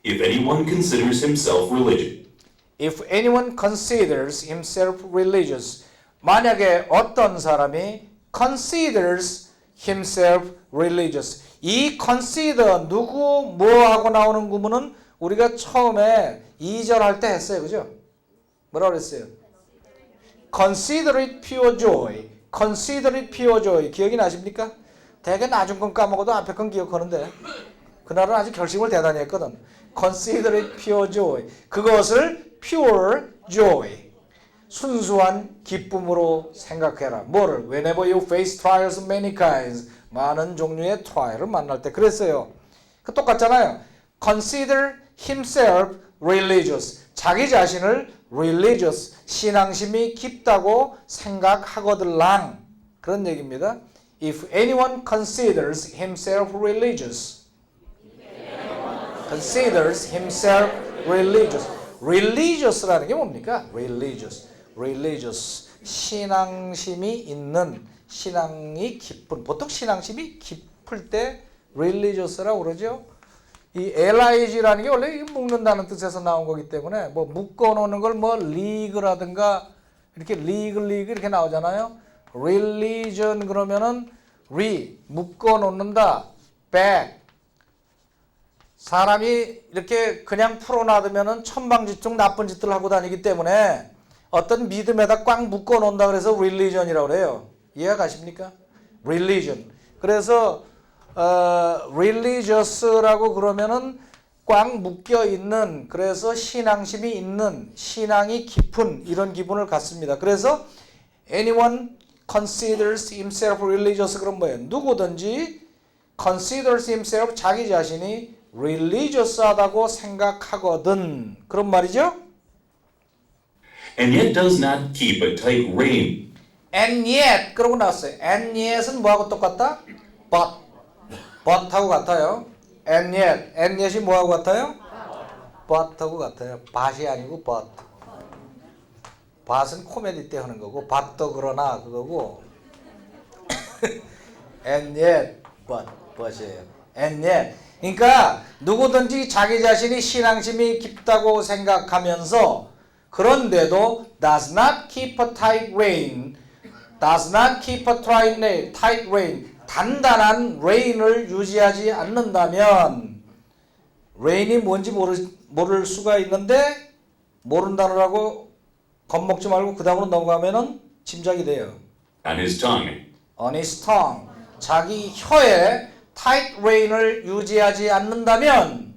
If anyone considers himself religious. If anyone considers himself religious. 만약에 어떤 사람이 considers himself religious. 이 consider 누구 뭐하고 나오는 구문은 우리가 처음에 2절 할 때 했어요. 그죠? 뭐라고 그랬어요? Consider it pure joy. Consider it pure joy. 기억이 나십니까? 대개 나중 건 까먹어도 앞에 건 기억하는데 그날은 아주 결심을 대단히 했거든. Consider it pure joy. 그것을 pure joy. 순수한 기쁨으로 생각해라. 뭐를? Whenever you face trials of many kinds. 많은 종류의 트라이얼을 만날 때 그랬어요. 그 똑같잖아요. Consider himself religious. 자기 자신을 religious, 신앙심이 깊다고 생각하거들랑 그런 얘기입니다. If anyone considers himself religious. Considers himself religious. religious라는 게 뭡니까? religious. 신앙심이 있는, 신앙이 깊은, 보통 신앙심이 깊을 때 religious라고 그러죠. 이 lig라는 게 원래 묶는다는 뜻에서 나온 거기 때문에 뭐 묶어놓는 걸 뭐 league라든가 이렇게 league 이렇게 나오잖아요. religion 그러면은 묶어놓는다, back 사람이 이렇게 그냥 풀어놔두면은 천방지축 나쁜 짓들 하고 다니기 때문에 어떤 믿음에다 꽉 묶어놓는다 그래서 religion이라고 그래요. 이해가 가십니까? religion. 그래서 religious라고 그러면은 꽉 묶여 있는, 그래서 신앙심이 있는, 신앙이 깊은 이런 기분을 갖습니다. 그래서 anyone considers himself religious 그럼 뭐예요? 누구든지 considers himself 자기 자신이 religious하다고 생각하거든. 그런 말이죠. And yet does not keep a tight rein. And yet 그러고 나왔어요. And yet은 뭐하고 똑같다? but하고 같아요. And yet이 뭐하고 같아요? but하고 같아요. but이 아니고 but. but은 코미디 때 하는 거고 but도 그러나 그거고 and yet but이에요. and yet 그러니까 누구든지 자기 자신이 신앙심이 깊다고 생각하면서 그런데도 does not keep a tight rein. does not keep a tight rein. 단단한 레인을 유지하지 않는다면 레인이 뭔지 모를 수가 있는데 모른다느라고 겁먹지 말고 그 다음으로 넘어가면은 짐작이 돼요. On his tongue. On his tongue. 자기 혀에 tight re인을 유지하지 않는다면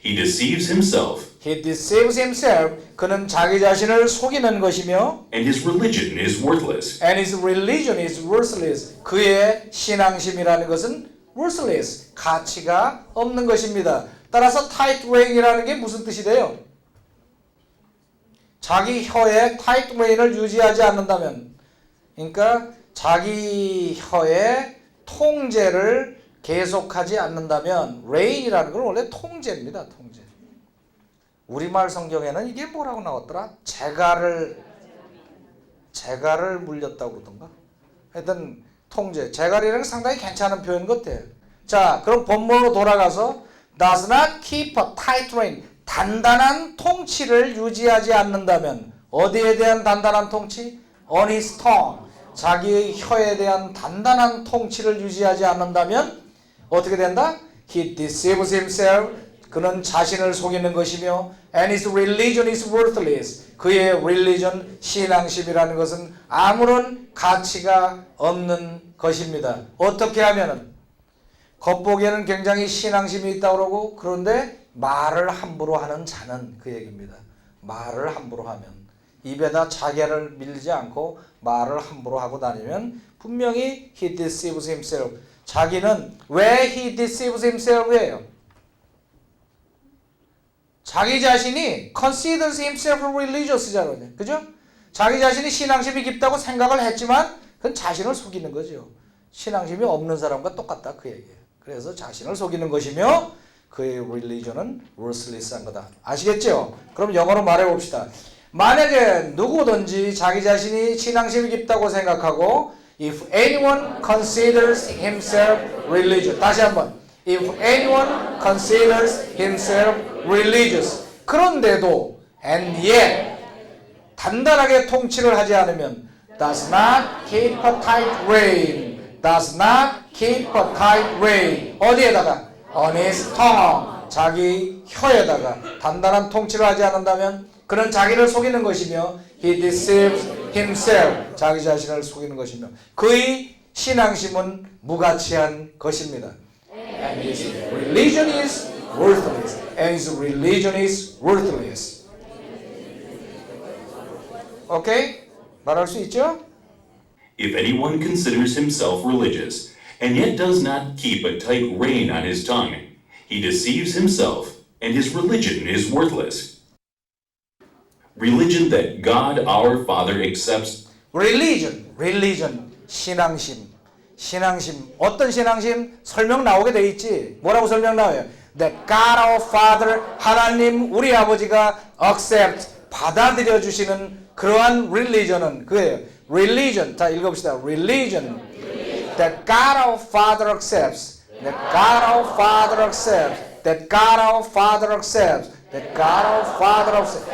He deceives himself. He deceives himself. 그는 자기 자신을 속이는 것이며 And his religion is worthless. And his religion is worthless. 그의 신앙심이라는 것은 worthless. 가치가 없는 것입니다. 따라서 tight rein이라는 게 무슨 뜻이 돼요? 자기 혀에 tight rein을 유지하지 않는다면, 그러니까 자기 혀에 통제를 계속하지 않는다면, rein이라는 건 원래 통제입니다. 통제. 우리말 성경에는 이게 뭐라고 나왔더라? 재갈을 물렸다고 그러던가? 하여튼 통제, 재갈이라는 게 상당히 괜찮은 표현 같아요. 자, 그럼 본문으로 돌아가서 does not keep a tight rein. 단단한 통치를 유지하지 않는다면 어디에 대한 단단한 통치? On his tongue. 자기의 혀에 대한 단단한 통치를 유지하지 않는다면 어떻게 된다? He deceives himself. 그는 자신을 속이는 것이며 and his religion is worthless. 그의 religion, 신앙심이라는 것은 아무런 가치가 없는 것입니다. 어떻게 하면은 겉보기에는 굉장히 신앙심이 있다고 그러고 그런데 말을 함부로 하는 자는 그 얘기입니다. 말을 함부로 하면 입에다 자개를 밀지 않고 말을 함부로 하고 다니면 분명히 he deceives himself. 자기는 왜 he deceives himself이에요? 자기 자신이 considers himself religious잖아요. 그죠? 자기 자신이 신앙심이 깊다고 생각을 했지만 그건 자신을 속이는 거죠. 신앙심이 없는 사람과 똑같다 그 얘기예요. 그래서 자신을 속이는 것이며 그의 religion은 worthless한 거다. 아시겠죠? 그럼 영어로 말해봅시다. 만약에 누구든지 자기 자신이 신앙심이 깊다고 생각하고 If anyone considers himself religious. 다시 한번. If anyone considers himself religious. 그런데도 and yet 단단하게 통치를 하지 않으면 does not keep a tight rein. Does not keep a tight rein. 어디에다가? On his tongue. 자기 혀에다가 단단한 통치를 하지 않는다면 그는 자기를 속이는 것이며 he deceives himself. 자기 자신을 속이는 것이며 그의 신앙심은 무가치한 것입니다. And his religion is worthless. And his religion is worthless. 오케이? 말할 수 있죠? If anyone considers himself religious, and yet does not keep a tight rein on his tongue, he deceives himself, and his religion is worthless. Religion that God our Father accepts. religion, 신앙심. 어떤 신앙심? 설명 나오게 돼 있지. 뭐라고 설명 나와요? That God our Father, 하나님 우리 아버지가 accept, 받아들여 주시는 그러한 religion은 그거예요. religion, 자 읽어봅시다. religion that God our Father accepts, that God our Father accepts, that God our Father accepts, that God our Father accepts.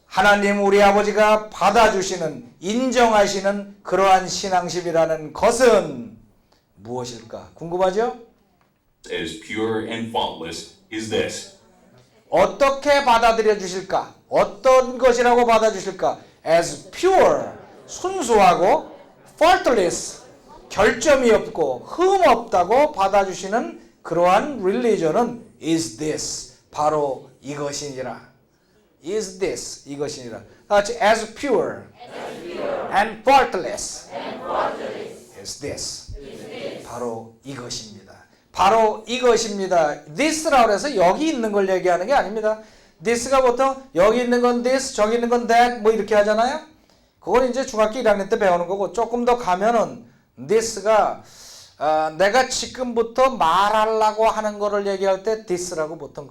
하나님 우리 아버지가 받아주시는, 인정하시는 그러한 신앙심이라는 것은 무엇일까? 궁금하죠? As pure and faultless is this. 어떻게 받아들여 주실까? 어떤 것이라고 받아주실까? As pure, 순수하고 faultless, 결점이 없고 흠 없다고 받아주시는 그러한 religion은 is this, 바로 이것이니라. is this, 이것이니라. 같이 as pure and faultless is this. 바로 이것입니다. 바로 이것입니다. this라고 해서 여기 있는 걸 얘기하는 게 아닙니다. this가 보통 여기 있는 건 this, 저기 있는 건 that 뭐 이렇게 하잖아요. 그건 이제 중학교 1학년 때 배우는 거고 조금 더 가면은 this가 내가 지금부터 말하려고 하는 거를 얘기할 때 this라고 보통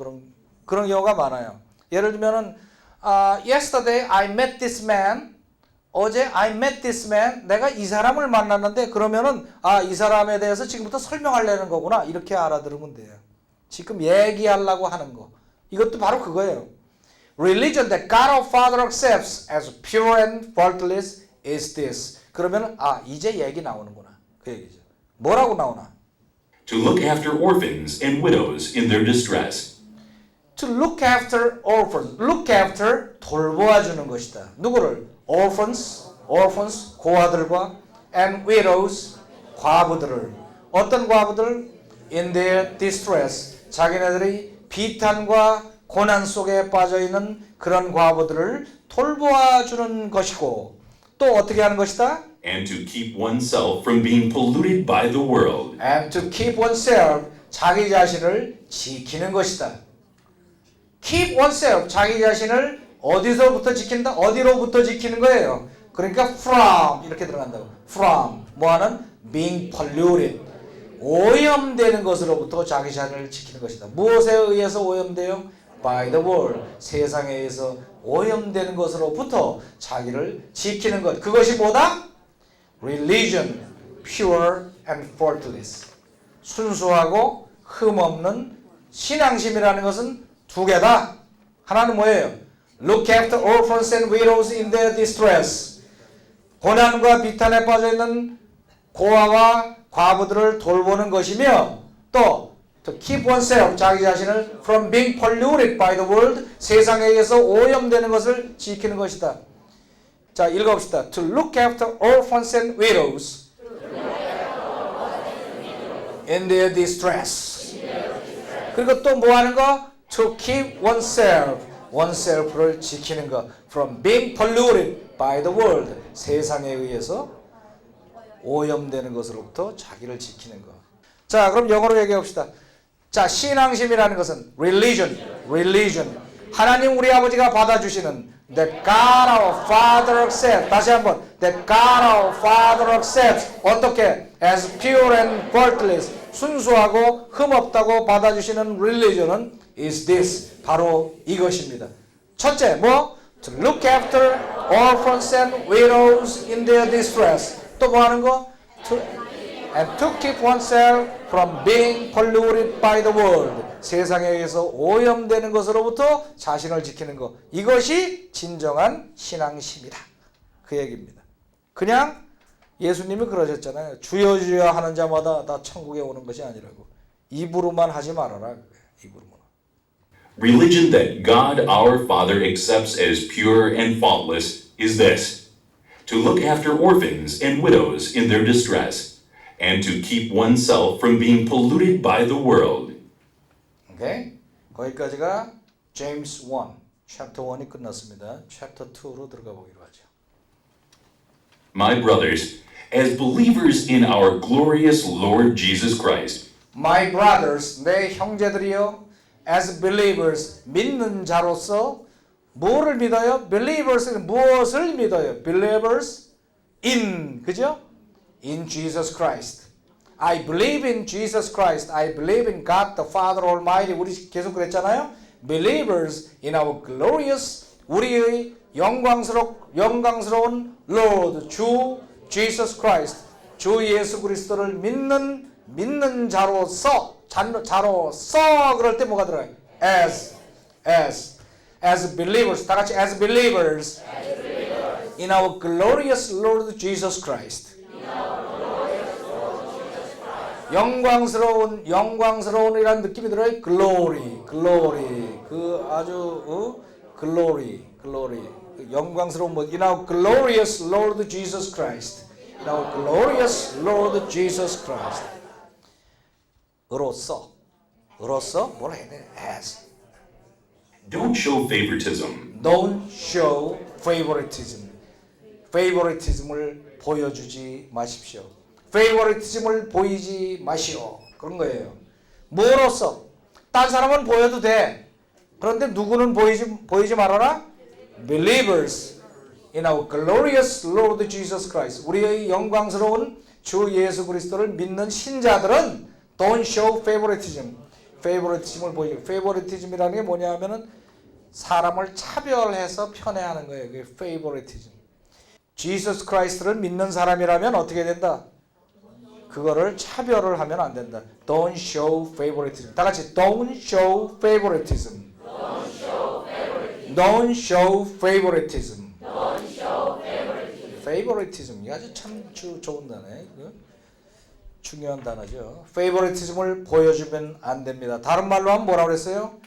그런 경우가 많아요. 예를 들면은 yesterday I met this man. 어제 I met this man. 내가 이 사람을 만났는데 그러면은 이 사람에 대해서 지금부터 설명하려는 거구나. 이렇게 알아들으면 돼요. 지금 얘기하려고 하는 거. 이것도 바로 그거예요. Religion that God our Father accepts as pure and faultless is this. 그러면 이제 얘기 나오는구나. 그 얘기죠. 뭐라고 나오나? To look after orphans and widows in their distress. To look after orphans. Look after 돌보아주는 것이다. 누구를? Orphans, 고아들과 and widows, 과부들을. 어떤 과부들? In their distress. 자기네들이 비탄과 고난 속에 빠져있는 그런 과부들을 돌보아주는 것이고 또 어떻게 하는 것이다? And to keep oneself from being polluted by the world. And to keep oneself, 자기 자신을 지키는 것이다. Keep oneself, 자기 자신을 어디서부터 지킨다? 어디로부터 지키는 거예요? 그러니까 from 이렇게 들어간다고. From 뭐하는? Being polluted. 오염되는 것으로부터 자기 자신을 지키는 것이다. 무엇에 의해서 오염돼요? By the world. 세상에 의해서 오염되는 것으로부터 자기를 지키는 것. 그것이 뭐다? Religion, pure and faultless. 순수하고 흠없는 신앙심이라는 것은 두 개다. 하나는 뭐예요? Look after orphans and widows in their distress. 고난과 비탄에 빠져있는 고아와 과부들을 돌보는 것이며 또 to keep oneself, 자기 자신을 from being polluted by the world, 세상에 의해서 오염되는 것을 지키는 것이다. 자, 읽어봅시다. To look after orphans and widows in their distress. 그리고 또 뭐 하는 거? To keep oneself를 지키는 거. From being polluted by the world. 세상에 의해서 오염되는 것으로부터 자기를 지키는 거. 자, 그럼 영어로 얘기해봅시다. 자, 신앙심이라는 것은 religion. 하나님 우리 아버지가 받아주시는 that God our Father accepts. 다시 한번 that God our Father accepts. 어떻게? As pure and faultless. 순수하고 흠없다고 받아주시는 religion은 is this. 바로 이것입니다. 첫째, 뭐? To look after orphans and widows in their distress. 또 뭐 하는 거? and to keep oneself from being polluted by the world. 세상에 의해서 오염되는 것으로부터 자신을 지키는 것. 이것이 진정한 신앙심이다. 그 얘기입니다. 그냥 예수님이 그러셨잖아요. 주여 주여 하는 자마다 다 천국에 오는 것이 아니라고. 입으로만 하지 말아라. 입으로만. Religion that God our Father accepts as pure and faultless is this: to look after orphans and widows in their distress, and to keep oneself from being polluted by the world. 오케이? 거기까지가 James 1, chapter 1이 끝났습니다. chapter 2로 들어가 보기로 하죠. My brothers, as believers in our glorious Lord Jesus Christ, My brothers, 내 형제들이여, as believers, 믿는 자로서 뭐를 믿어요? believers는 무엇을 믿어요? believers in, 그죠? in Jesus Christ. I believe in Jesus Christ. I believe in God the Father Almighty. 우리 계속 그랬잖아요. Believers in our glorious, 우리의 영광스러운 Lord, 주 Jesus Christ, 주 예수 그리스도를 믿는 자로서 그럴 때 뭐가 들어요? as believers. 다 같이 as believers in our glorious Lord Jesus Christ. 영광스러운이라는 느낌이 들어요. glory. 그 아주 glory. 영광스러운 뭐 in our glorious Lord Jesus Christ. In our glorious Lord Jesus Christ. 으로써 뭐라 해야 돼? as. don't show favoritism. Don't show favoritism. favoritism을 보여주지 마십시오. favoritism을 보이지 마시오. 그런 거예요. 뭐로써? 딴 사람은 보여도 돼. 그런데 누구는 보이지 말아라? Believers in our glorious Lord Jesus Christ. 우리의 영광스러운 주 예수 그리스도를 믿는 신자들은 don't show favoritism. favoritism을 보이지. favoritism이라는 게 뭐냐 하면은 사람을 차별해서 편애하는 거예요. 그게 favoritism. Jesus Christ를 믿는 사람이라면 어떻게 된다? 그거를 차별을 하면 안 된다. Don't show favoritism. 다 같이 don't show favoritism. Don't show favoritism. favoritism. 아주 참 좋은 단어예요. 중요한 단어죠. favoritism을 보여주면 안 됩니다. 다른 말로 하면 뭐라고 그랬어요?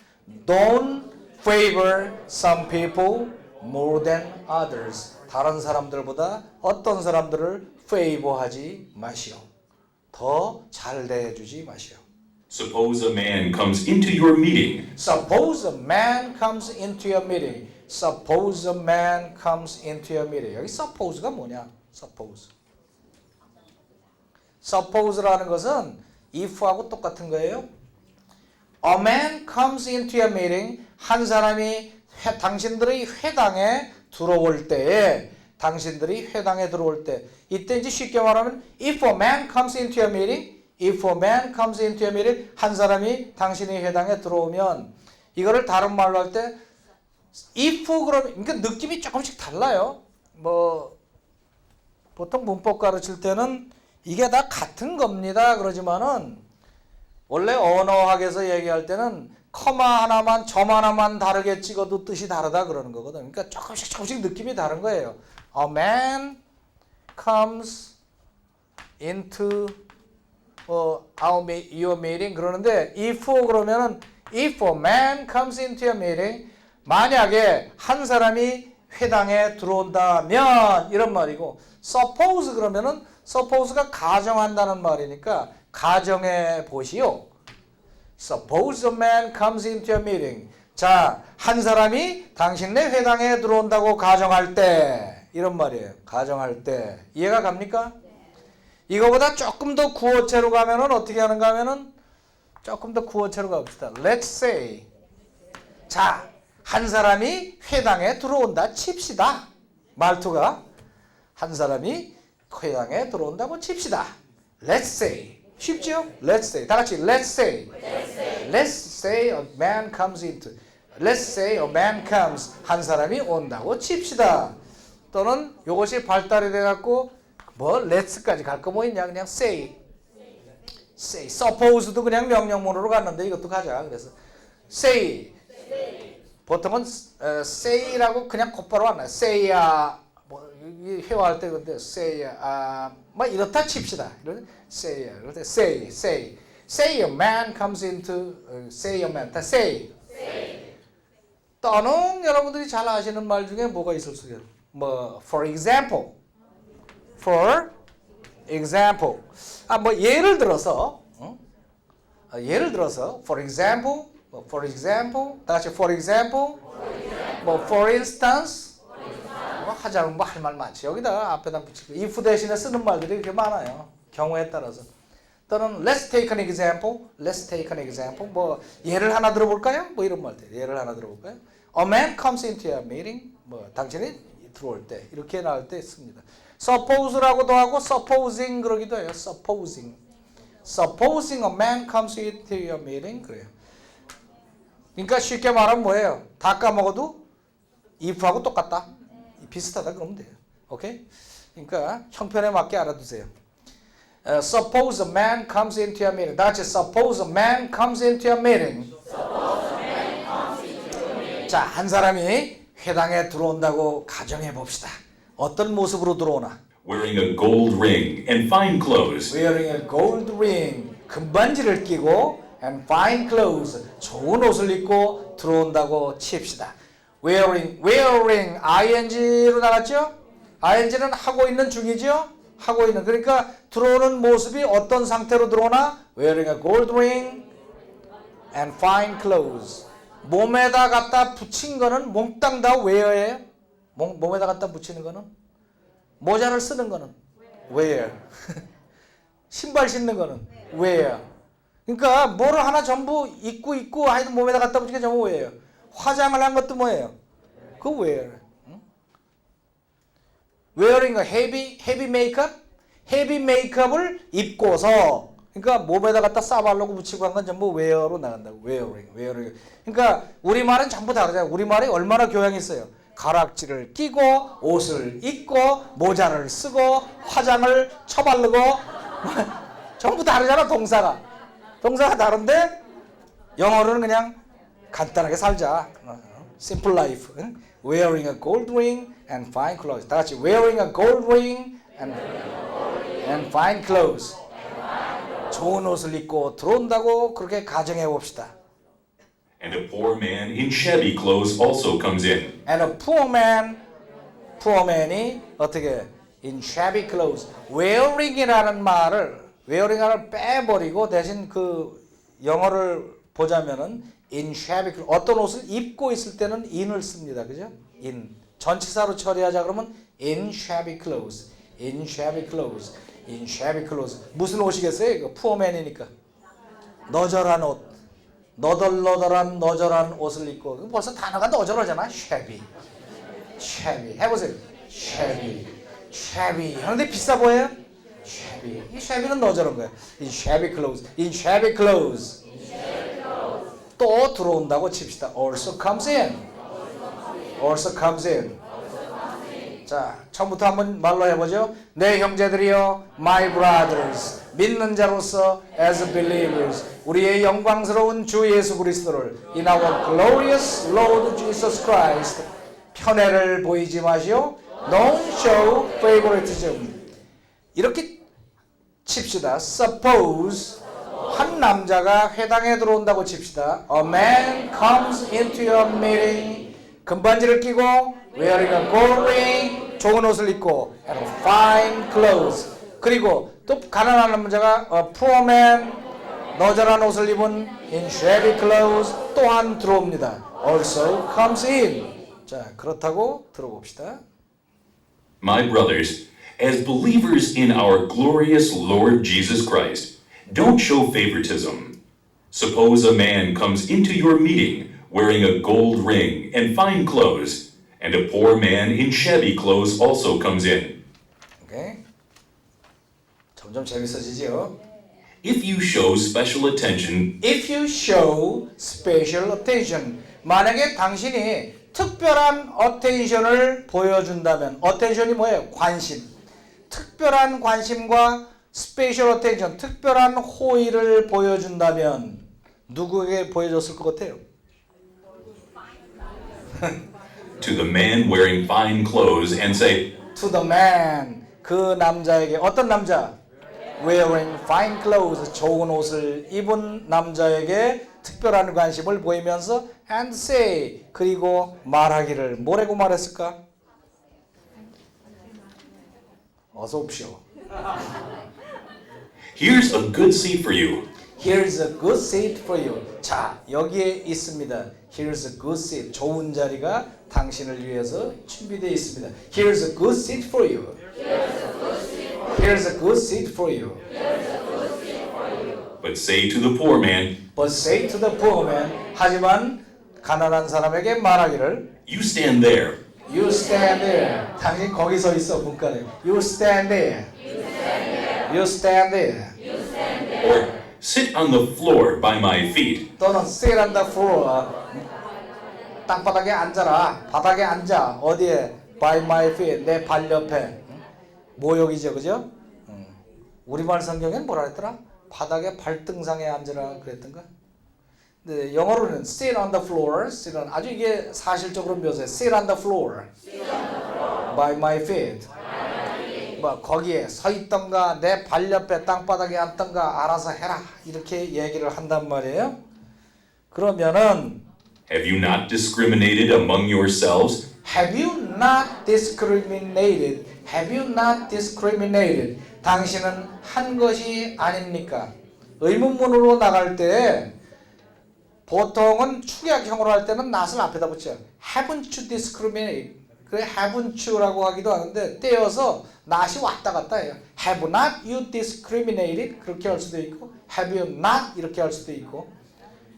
Don't favor some people more than others. 다른 사람들보다 어떤 사람들을 favor하지 마시오. 더 잘 대해주지 마시오. Suppose a man comes into your meeting. Suppose a man comes into your meeting. Suppose a man comes into your meeting. 여기 suppose가 뭐냐? suppose. suppose라는 것은 if하고 똑같은 거예요. A man comes into your meeting. 한 사람이 당신들의 회당에 들어올 때에 이때 이제 쉽게 말하면 if a man comes into your meeting, 한 사람이 당신의 회당에 들어오면 이거를 다른 말로 할 때 if 그러면 그러니까 느낌이 조금씩 달라요. 뭐 보통 문법 가르칠 때는 이게 다 같은 겁니다. 그러지만은 원래 언어학에서 얘기할 때는 커마 하나만 점 하나만 다르게 찍어도 뜻이 다르다 그러는 거거든. 그러니까 조금씩 느낌이 다른 거예요. A man comes into your meeting 그러는데 if 그러면은 if a man comes into your meeting 만약에 한 사람이 회당에 들어온다면 이런 말이고 suppose 그러면은 suppose가 가정한다는 말이니까 가정해 보시오. Suppose a man comes into your meeting. 자, 한 사람이 당신네 회당에 들어온다고 가정할 때 이런 말이에요. 가정할 때 이해가 갑니까? 이거보다 조금 더 구어체로 가면은 어떻게 하는가 하면은 조금 더 구어체로 갑시다. Let's say 자, 한 사람이 회당에 들어온다 칩시다. 말투가 한 사람이 회당에 들어온다고 칩시다. Let's say 쉽죠? Let's say 다 같이 Let's say a man comes into Let's say a man comes 한 사람이 온다고 칩시다. 또는 이것이 발달이 돼갖고 뭐 let's까지 갈 거 뭐 있냐 그냥 say say. suppose도 그냥 명령문으로 갔는데 이것도 가자. 그래서 say. 보통은 say라고 그냥 곧바로 안 나요. say야 뭐 회화할 때 근데 say야 뭐 이렇다 칩시다. 이런 say야. 그럴 때 say. Say a man comes into say a man. 다 say. 또는 여러분들이 잘 아시는 말 중에 뭐가 있을 수 있어요? 뭐 for example. 뭐 예를 들어서 for example, 다 같이 for example, 뭐 for instance, 뭐 하자면 뭐 할 말 많지. 여기다가 앞에다 붙이고 if 대신에 쓰는 말들이 이렇게 많아요. 경우에 따라서. 또는 let's take an example, 뭐 예를 하나 들어볼까요? 뭐 이런 말들. 예를 하나 들어볼까요? A man comes into a meeting, 뭐 당신이 들어올 때 이렇게 나올 때 씁니다. suppose라고도 하고 supposing 그러기도 해요. supposing a man comes into your meeting 그래요. 그러니까 쉽게 말하면 뭐예요? 다 까먹어도 if하고 똑같다. 비슷하다 그러면 돼요. 오케이? 그러니까 형편에 맞게 알아두세요. Suppose a man comes into your meeting. 다 같이 suppose a man comes into your meeting. 자, 한 사람이 회당에 들어온다고 가정해 봅시다. 어떤 모습으로 들어오나? Wearing a gold ring and fine clothes. Wearing a gold ring, 금반지를 끼고 and fine clothes, 좋은 옷을 입고 들어온다고 칩시다. wearing ing로 나갔죠? ing는 하고 있는 중이죠? 하고 있는. 그러니까 들어오는 모습이 어떤 상태로 들어오나? wearing a gold ring and fine clothes. 몸에다 갖다 붙인 거는 몽땅 다 wear예요. 몸에다 갖다 붙이는 거는 모자를 쓰는 거는 wear. 신발 신는 거는 wear. 그러니까 뭐를 하나 전부 입고 하여튼 몸에다 갖다 붙이는 게 전부 wear. 화장을 한 것도 뭐예요? 그 wear. wearing a heavy makeup, heavy makeup을 입고서 그러니까 몸에다 갖다 싸바르고 붙이고 한 건 전부 wear로 나간다고. wearing. 그러니까 우리말은 전부 다르잖아요. 우리말이 얼마나 교양이 있어요. 가락지를 끼고 옷을 입고 모자를 쓰고 화장을 쳐바르고 전부 다르잖아. 동사가 다른데 영어로는 그냥 간단하게 살자. simple life. wearing a gold ring and fine clothes. 다 같이 wearing a gold ring and fine clothes. 좋은 옷을 입고 들어온다고 그렇게 가정해 봅시다. And a poor man in shabby clothes also comes in. And a poor man이 어떻게 in shabby clothes. wearing이라는 말을 빼버리고 대신 그 영어를 보자면은 in shabby clothes. 어떤 옷을 입고 있을 때는 in을 씁니다. 그죠? in. 전치사로 처리하자 그러면 in shabby clothes. 무슨 옷이겠어요? 이거 poor man이니까. 너절한 옷. 너덜너덜한 옷을 입고 벌써 단어가 너절하잖아. shabby. 해보세요. shabby. 하는데 비싸 보여요? shabby. 이 shabby는 너절한 거야. in shabby clothes. 또 들어온다고 칩시다. also comes in. 자, 처음부터 한번 말로 해보죠. 내 형제들이여, my brothers, 믿는 자로서 as believers, 우리의 영광스러운 주 예수 그리스도를 in our glorious Lord Jesus Christ, 편애를 보이지 마시오. Don't show favoritism. 이렇게 칩시다. Suppose 한 남자가 회당에 들어온다고 칩시다. A man comes into your meeting. 금반지를 끼고 wearing a gold ring, 좋은 옷을 입고 and fine clothes. 그리고 또 가난한 남자가 a poor man, 너절한 옷을 입은 in shabby clothes 또한 들어옵니다. Also comes in. 자, 그렇다고 들어봅시다. My brothers, as believers in our glorious Lord Jesus Christ, don't show favoritism. Suppose a man comes into your meeting wearing a gold ring and fine clothes, and a poor man in shabby clothes also comes in. 오케이. 점점 재밌어지죠? If you show special attention 만약에 당신이 특별한 attention을 보여준다면 attention이 뭐예요? 관심. 특별한 관심과 special attention, 특별한 호의를 보여준다면 누구에게 보여줬을 것 같아요? To the man wearing fine clothes and say, To the man, 그 남자에게. 어떤 남자? Wearing fine clothes, 좋은 옷을 입은 남자에게 특별한 관심을 보이면서 and say, 그리고 말하기를. 뭐라고 말했을까? 어서 옵시오. Here's a good seat for you. Here's a good seat for you. 자, 여기에 있습니다. Here's a good seat. 좋은 자리가 당신을 위해서 준비되어 있습니다. Here's a good seat for you. Here's a good seat for you. But say to the poor man, But say to the poor man. 하지만 가난한 사람에게 말하기를 you stand there. You stand there. 당신 거기 서 있어 문간에. You stand there. You stand there. Or sit on the floor by my feet. 또는 sit on the floor. 땅바닥에 앉아라. 바닥에 앉아. 어디에? By my feet. 내 발 옆에. 모욕이죠, 그죠? 우리말 성경엔 뭐라 했더라? 바닥에 발등상에 앉으라 그랬던가? 네, 영어로는 sit on the floor. sit on, 아주 이게 사실적으로 묘사해. sit on the floor. by my feet. 뭐 거기에 서 있던가 내 발 옆에 땅바닥에 앉던가 알아서 해라. 이렇게 얘기를 한단 말이에요. 그러면은 Have you not discriminated among yourselves? Have you not discriminated? Have you not discriminated? 당신은 한 것이 아닙니까? 의문문으로 나갈 때 보통은 축약형으로 할 때는 not을 앞에다 붙여요. Haven't you discriminated? 그래 haven't you라고 하기도 하는데 떼어서 not이 왔다 갔다 해요. Have not you discriminated? 그렇게 할 수도 있고 Have you not? 이렇게 할 수도 있고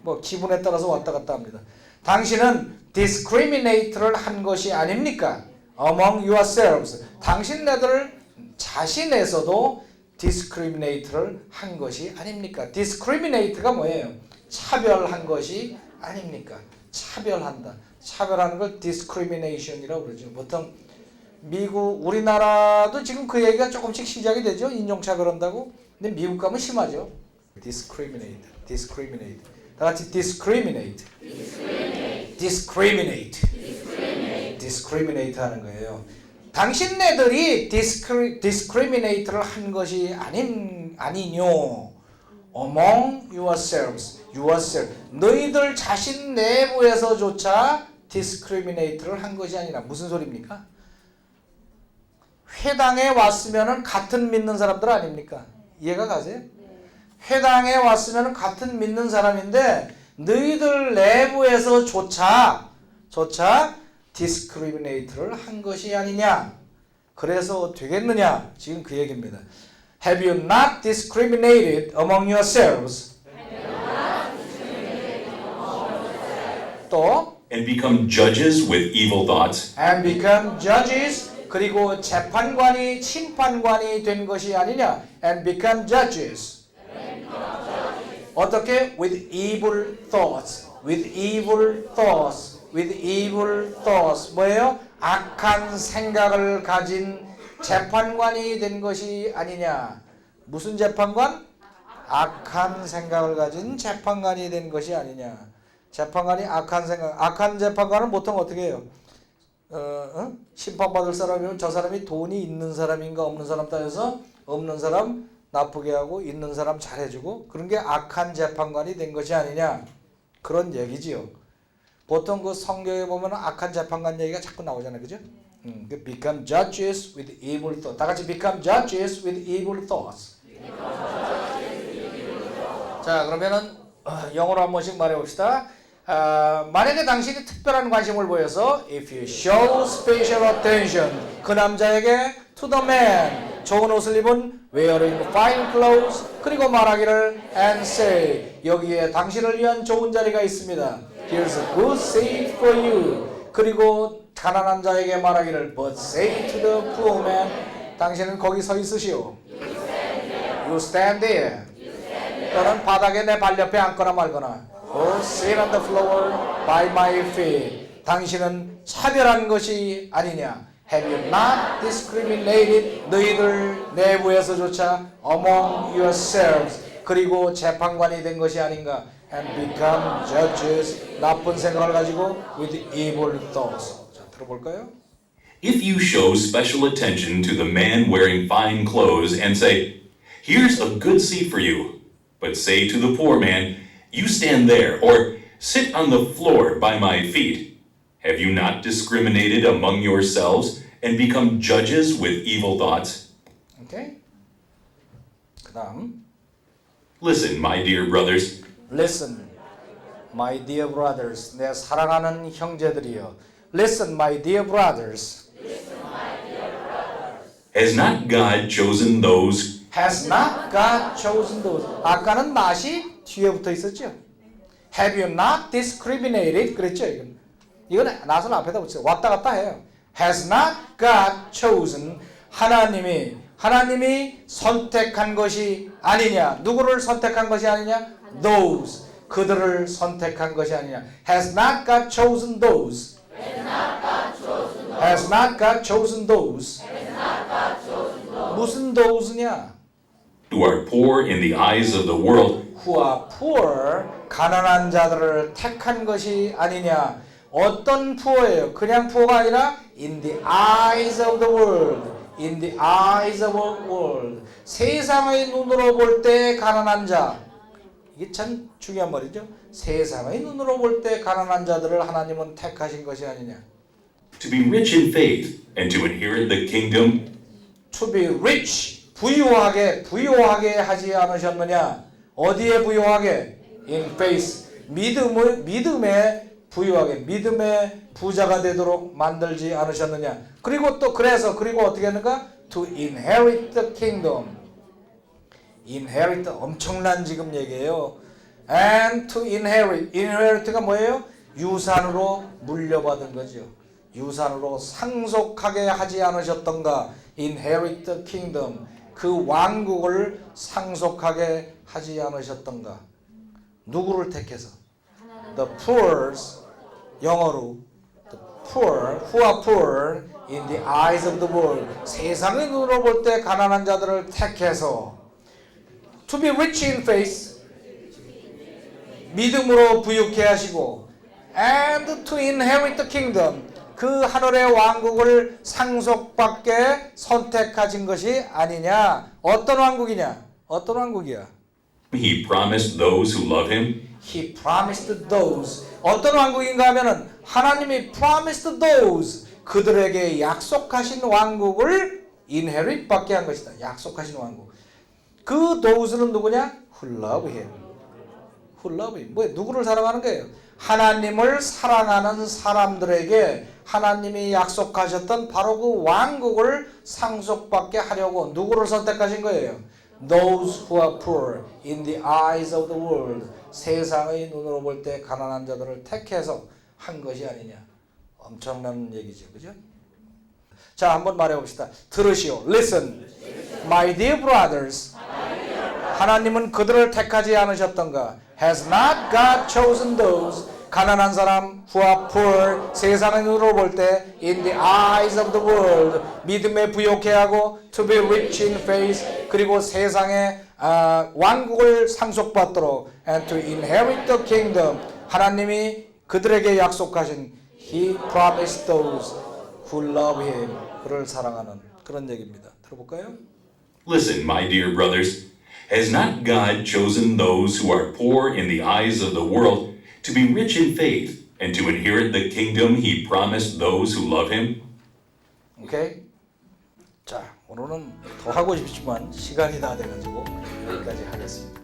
뭐 기분에 따라서 왔다 갔다 합니다. 당신은 discriminate를 한 것이 아닙니까? Among yourselves. 당신네들 자신에서도 discriminate를 한 것이 아닙니까? discriminate가 뭐예요? 차별한 것이 아닙니까? 차별한다. 차별하는 걸 discrimination이라고 그러죠. 보통 미국, 우리나라도 지금 그 얘기가 조금씩 시작이 되죠. 인종차별한다고. 근데 미국 가면 심하죠. discriminate, discriminate. 다 같이 discriminate, discriminate, discriminate 하는 거예요. 당신네들이 discriminate를 한 것이 아니뇨. Among yourselves, yourself. 너희들 자신 내부에서조차 discriminate를 한 것이 아니라 무슨 소리입니까? 회당에 왔으면은 같은 믿는 사람들 아닙니까? 이해가 가세요? 회당에 왔으면은 같은 믿는 사람인데 너희들 내부에서조차 discriminate를 한 것이 아니냐? 그래서 되겠느냐? 지금 그 얘기입니다. Have you not discriminated among yourselves? 또 And become judges with evil thoughts? and become judges 그리고 재판관이 심판관이 된 것이 아니냐? And become judges. 어떻게? With evil thoughts. With evil thoughts. With evil thoughts. 뭐예요? 악한 생각을 가진 재판관이 된 것이 아니냐. 무슨 재판관? 악한 생각을 가진 재판관이 된 것이 아니냐. 재판관이 악한 생각. 악한 재판관은 보통 어떻게 해요? 심판받을 사람이면 저 사람이 돈이 있는 사람인가 없는 사람 따져서 없는 사람 나쁘게 하고 있는 사람 잘해주고 그런 게 악한 재판관이 된 것이 아니냐. 그런 얘기지요. 보통 그 성경에 보면 악한 재판관 얘기가 자꾸 나오잖아요. 그죠? Become judges with evil thoughts. 다 같이 become judges with evil thoughts. 자, 그러면은 영어로 한 번씩 말해봅시다. 만약에 당신이 특별한 관심을 보여서 if you show special attention 그 남자에게 to the man 좋은 옷을 입은 wearing fine clothes 그리고 말하기를 and say 여기에 당신을 위한 좋은 자리가 있습니다. Here's a good seat for you. 그리고 가난한 자에게 말하기를 but say to the poor man 당신은 거기 서 있으시오. You stand there. 또는 바닥에 내 발 옆에 앉거나 말거나 or sit on the floor by my feet. 당신은 차별한 것이 아니냐. Have you not discriminated 너희들 내부에서조차 among yourselves 그리고 재판관이 된 것이 아닌가 and become judges 나쁜 생각을 가지고 with evil thoughts. 자, 들어볼까요? If you show special attention to the man wearing fine clothes and say, "Here's a good seat for you," but say to the poor man, "You stand there," or "Sit on the floor by my feet," have you not discriminated among yourselves and become judges with evil thoughts? 오케이. 그다음 Listen, my dear brothers, Listen, my dear brothers. 내 사랑하는 형제들이여. Listen, my dear brothers. has not God chosen those Has not God chosen those? 아까는 not이 뒤에 붙어 있었죠. Have you not discriminated? 그랬죠. 이건 not을 앞에다 붙여요. 왔다 갔다 해요. Has not God chosen? 하나님이 선택한 것이 아니냐? 누구를 선택한 것이 아니냐? Those. 그들을 선택한 것이 아니냐? Has not God chosen those? Has not God chosen those? 무슨 those냐? who are poor in the eyes of the world Who are poor, 가난한 자들을 택한 것이 아니냐? 어떤 poor예요? 그냥 poor가 아니라 in the eyes of the world. In the eyes of the world. 세상의 눈으로 볼 때 가난한 자. 이게 참 중요한 말이죠. 세상의 눈으로 볼 때 가난한 자들을 하나님은 택하신 것이 아니냐? to be rich in faith and to inherit the kingdom To be rich, 부유하게 하지 않으셨느냐? 어디에 부유하게? In faith, 믿음에 부유하게, 믿음의 부자가 되도록 만들지 않으셨느냐? 그리고 어떻게 하는가? To inherit the kingdom. inherit 엄청난 지금 얘기예요. And to inherit가 뭐예요? 유산으로 물려받은 거죠. 유산으로 상속하게 하지 않으셨던가? Inherit the kingdom. 그 왕국을 상속하게 하지 않으셨던가? 누구를 택해서? The poor's 영어로 the poor, who are poor in the eyes of the world. 세상의 눈으로 볼 때 가난한 자들을 택해서 to be rich in faith 믿음으로 부유케 하시고 and to inherit the kingdom 그 하늘의 왕국을 상속받게 선택하신 것이 아니냐? 어떤 왕국이냐? 어떤 왕국이야? he promised those who love him He promised those. 어떤 왕국인가 하면은 하나님이 promised those 그들에게 약속하신 왕국을 inherit 받게 한 것이다. 약속하신 왕국. 그 those는 누구냐? Who love him. Who love him. 뭐 누구를 사랑하는 거예요? 하나님을 사랑하는 사람들에게 하나님이 약속하셨던 바로 그 왕국을 상속받게 하려고 누구를 선택하신 거예요? Those who are poor in the eyes of the world. 세상의 눈으로 볼 때 가난한 자들을 택해서 한 것이 아니냐. 엄청난 얘기죠. 그죠? 자, 한번 말해 봅시다. 들으시오. Listen. My dear brothers. 하나님은 그들을 택하지 않으셨던가? Has not God chosen those 가난한 사람 who are poor 세상의 눈으로 볼 때 in the eyes of the world 믿음에 부요케 하고 to be rich in faith 그리고 세상의 왕국을 상속받도록 and to inherit the kingdom 하나님이 그들에게 약속하신 He promised those who love Him 그를 사랑하는 그런 얘기입니다. 들어볼까요? Listen, my dear brothers, has not God chosen those who are poor in the eyes of the world to be rich in faith and to inherit the kingdom he promised those who love him? 오케이. 자, 오늘은 더 하고 싶지만 시간이 다 돼가지고 여기까지 하겠습니다.